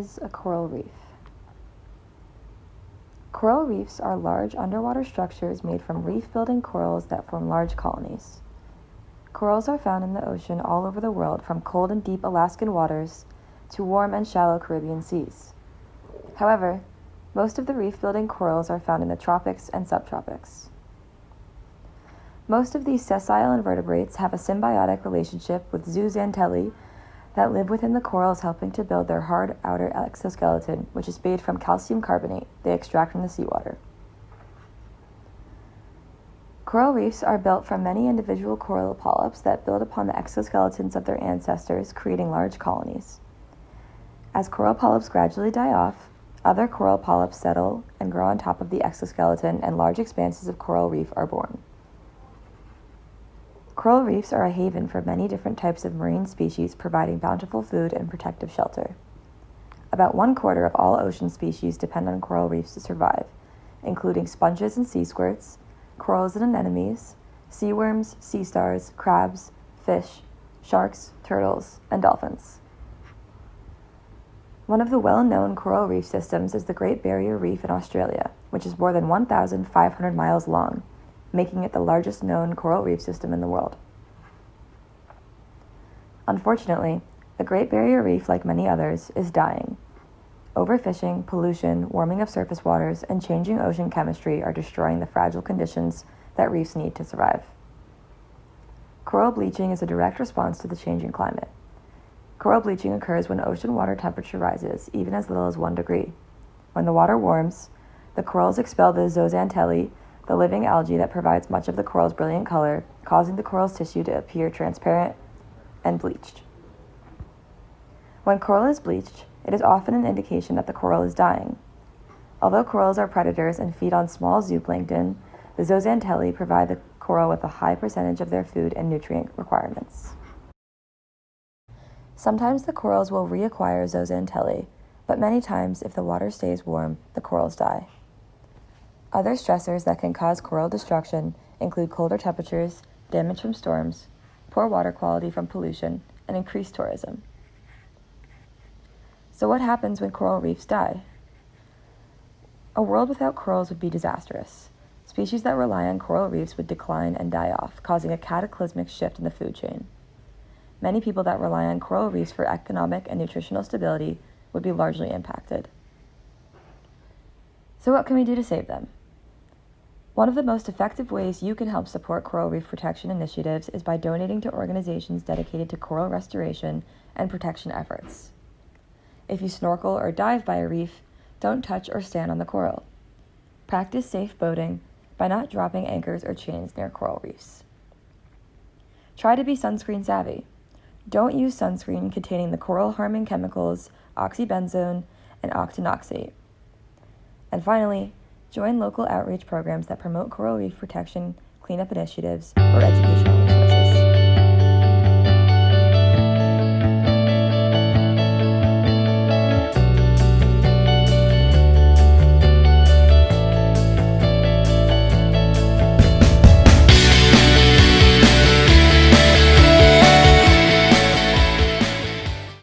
is a coral reef? Coral reefs are large underwater structures made from reef-building corals that form large colonies. Corals are found in the ocean all over the world, from cold and deep Alaskan waters to warm and shallow Caribbean seas. However, most of the reef-building corals are found in the tropics and subtropics. Most of these sessile invertebrates have a symbiotic relationship with zooxanthellae that live within the corals, helping to build their hard outer exoskeleton, which is made from calcium carbonate they extract from the seawater. Coral reefs are built from many individual coral polyps that build upon the exoskeletons of their ancestors, creating large colonies. As coral polyps gradually die off, other coral polyps settle and grow on top of the exoskeleton, and large expanses of coral reef are born. Coral reefs are a haven for many different types of marine species, providing bountiful food and protective shelter. About 1/4 of all ocean species depend on coral reefs to survive, including sponges and sea squirts, corals and anemones, sea worms, sea stars, crabs, fish, sharks, turtles, and dolphins. One of the well-known coral reef systems is the Great Barrier Reef in Australia, which is more than 1,500 miles long, making it the largest known coral reef system in the world. Unfortunately, the Great Barrier Reef, like many others, is dying. Overfishing, pollution, warming of surface waters, and changing ocean chemistry are destroying the fragile conditions that reefs need to survive. Coral bleaching is a direct response to the changing climate. Coral bleaching occurs when ocean water temperature rises, even as little as 1 degree. When the water warms, the corals expel the zooxanthellae, the living algae that provides much of the coral's brilliant color, causing the coral's tissue to appear transparent and bleached. When coral is bleached, it is often an indication that the coral is dying. Although corals are predators and feed on small zooplankton, the zooxanthellae provide the coral with a high percentage of their food and nutrient requirements. Sometimes the corals will reacquire zooxanthellae, but many times, if the water stays warm, the corals die. Other stressors that can cause coral destruction include colder temperatures, damage from storms, poor water quality from pollution, and increased tourism. So what happens when coral reefs die? A world without corals would be disastrous. Species that rely on coral reefs would decline and die off, causing a cataclysmic shift in the food chain. Many people that rely on coral reefs for economic and nutritional stability would be largely impacted. So what can we do to save them? One of the most effective ways you can help support coral reef protection initiatives is by donating to organizations dedicated to coral restoration and protection efforts. If you snorkel or dive by a reef, don't touch or stand on the coral. Practice safe boating by not dropping anchors or chains near coral reefs. Try to be sunscreen savvy. Don't use sunscreen containing the coral-harming chemicals oxybenzone and octinoxate. And finally, join local outreach programs that promote coral reef protection, cleanup initiatives, or educational